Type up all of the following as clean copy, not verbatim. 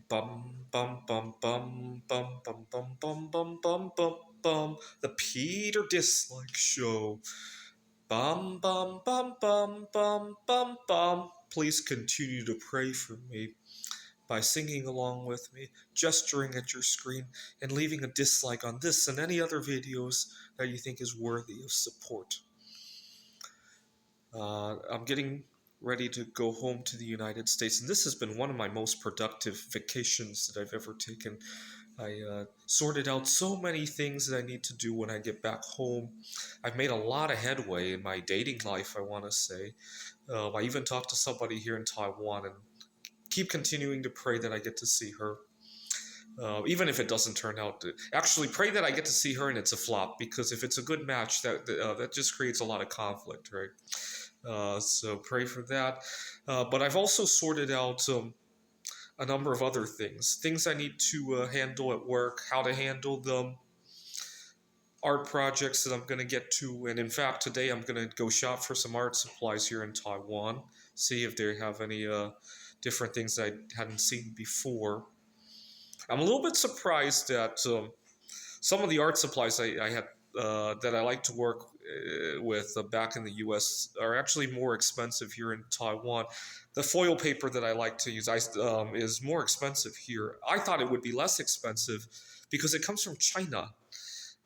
Bum bum bum bum bum bum bum bum bum bum bum bum. The Peter Dislike Show. Bum bum bum bum bum bum bum. Please continue to pray for me by singing along with me, gesturing at your screen, and leaving a dislike on this and any other videos that you think is worthy of support. I'm getting ready to go home to the United States, and this has been one of my most productive vacations that I've ever taken. I sorted out so many things that I need to do when I get back home. I've made a lot of headway in my dating life, I want to say. I even talked to somebody here in Taiwan and keep continuing to pray that I get to see her. Even if it doesn't turn out to, actually pray that I get to see her and it's a flop, because if it's a good match, that just creates a lot of conflict, right? So pray for that. But I've also sorted out a number of other things I need to handle at work, how to handle them, art projects that I'm going to get to. And in fact, today I'm going to go shop for some art supplies here in Taiwan, see if they have any different things that I hadn't seen before. I'm a little bit surprised that some of the art supplies I had that I like to work with back in the U.S. are actually more expensive here in Taiwan. The foil paper that I like to use is more expensive here. I thought it would be less expensive because it comes from China.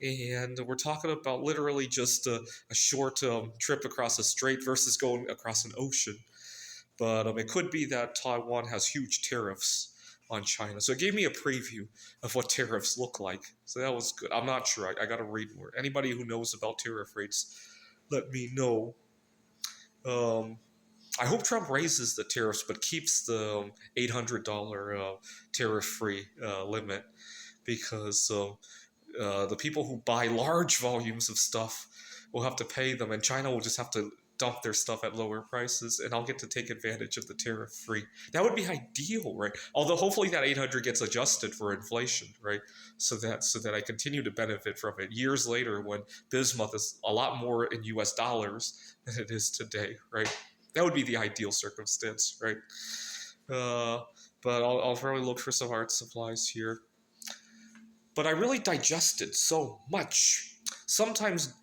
And we're talking about literally just a short trip across a strait versus going across an ocean. But it could be that Taiwan has huge tariffs on China. So it gave me a preview of what tariffs look like. So that was good. I'm not sure. I got to read more. Anybody who knows about tariff rates, let me know. Um, I hope Trump raises the tariffs but keeps the $800 tariff-free limit, because the people who buy large volumes of stuff will have to pay them, and China will just have to dump their stuff at lower prices, and I'll get to take advantage of the tariff free. That would be ideal, right? Although hopefully that 800 gets adjusted for inflation, right? So that I continue to benefit from it years later when bismuth is a lot more in US dollars than it is today, right? That would be the ideal circumstance, right? Uh, but I'll probably look for some art supplies here. But I really digested so much. Sometimes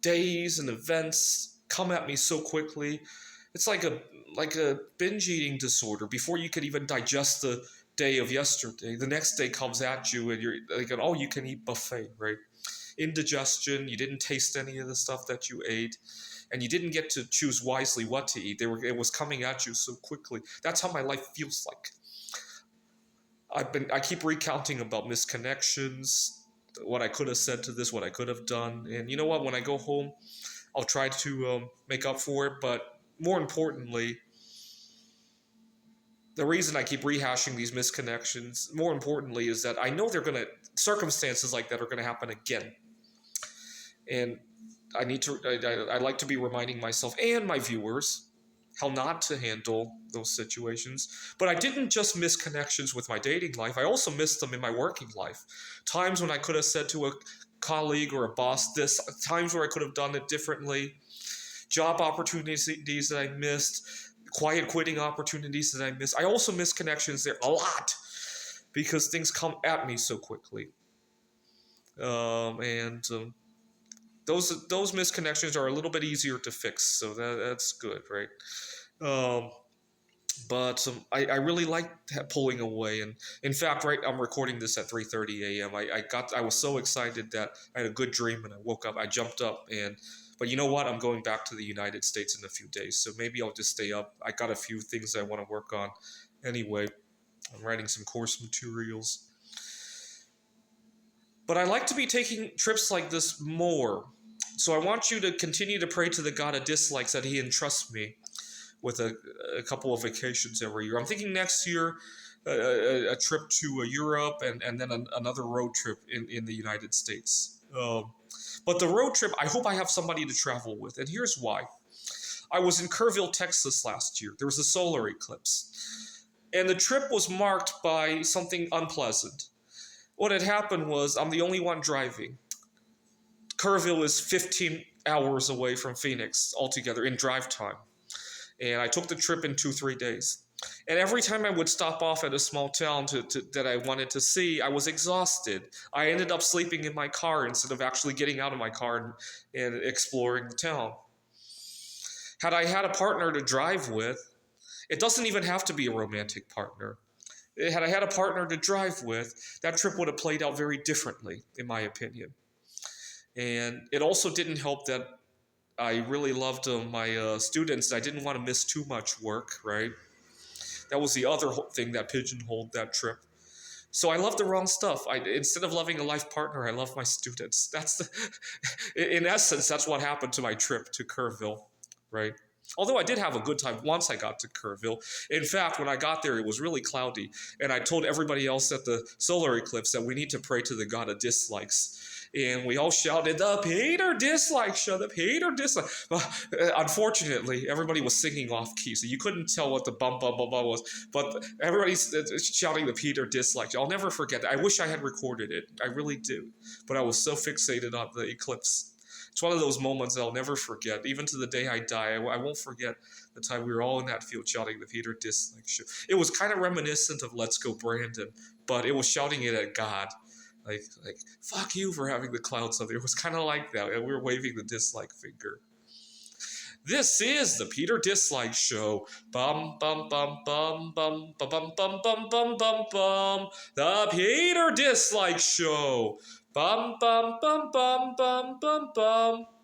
days and events come at me so quickly. It's like a binge eating disorder. Before you could even digest the day of yesterday, the next day comes at you, and you're like an all you can eat buffet, right? Indigestion. You didn't taste any of the stuff that you ate, and you didn't get to choose wisely what to eat. It was coming at you so quickly. That's how my life feels like. I keep recounting about misconnections, what I could have said to this, what I could have done, and you know what? When I go home, I'll try to make up for it. But more importantly, the reason I keep rehashing these misconnections, more importantly, is that I know circumstances like that are gonna happen again, and I like to be reminding myself and my viewers how not to handle those situations. But I didn't just miss connections with my dating life, I also missed them in my working life. Times when I could have said to a colleague or a boss this, times where I could have done it differently, job opportunities that I missed, quiet quitting opportunities that I missed. I also miss connections there a lot because things come at me so quickly. And those misconnections are a little bit easier to fix, so that's good, right? Um, but I really like pulling away, and in fact, right, I'm recording this at 3:30 a.m. I was so excited that I had a good dream, and I woke up, I jumped up, but you know what? I'm going back to the United States in a few days, so maybe I'll just stay up. I got a few things I want to work on anyway. I'm writing some course materials. But I like to be taking trips like this more. So I want you to continue to pray to the God of dislikes that he entrusts me with a couple of vacations every year. I'm thinking next year a trip to Europe, and then another road trip in the United States. But the road trip, I hope I have somebody to travel with. And here's why. I was in Kerrville, Texas last year. There was a solar eclipse. And the trip was marked by something unpleasant. What had happened was I'm the only one driving. Kerrville is 15 hours away from Phoenix altogether in drive time. And I took the trip in 2-3 days. And every time I would stop off at a small town that I wanted to see, I was exhausted. I ended up sleeping in my car instead of actually getting out of my car and exploring the town. Had I had a partner to drive with, it doesn't even have to be a romantic partner. Had I had a partner to drive with, that trip would have played out very differently, in my opinion. And it also didn't help that I really loved my students. I didn't want to miss too much work, right? That was the other thing that pigeonholed that trip. So I love the wrong stuff. Instead of loving a life partner, I love my students. In essence, that's what happened to my trip to Kerrville, right? Although I did have a good time once I got to Kerrville. In fact, when I got there, it was really cloudy, and I told everybody else at the solar eclipse that we need to pray to the God of dislikes. And we all shouted, "The Peter dislike show, the Peter dislike." Well, unfortunately, everybody was singing off key, so you couldn't tell what the bum bum bum bum was. But everybody's shouting the Peter dislike. I'll never forget that. I wish I had recorded it. I really do. But I was so fixated on the eclipse. It's one of those moments I'll never forget. Even to the day I die, I won't forget the time we were all in that field shouting the Peter dislike show. It was kind of reminiscent of Let's Go Brandon, but it was shouting it at God. Like, fuck you for having the clouds up there. It was kind of like that. And we were waving the dislike finger. This is the Peter Dislike Show. Bum bum bum bum bum bum bum bum bum bum bum bum. The Peter Dislike Show. Bum bum bum bum bum bum bum.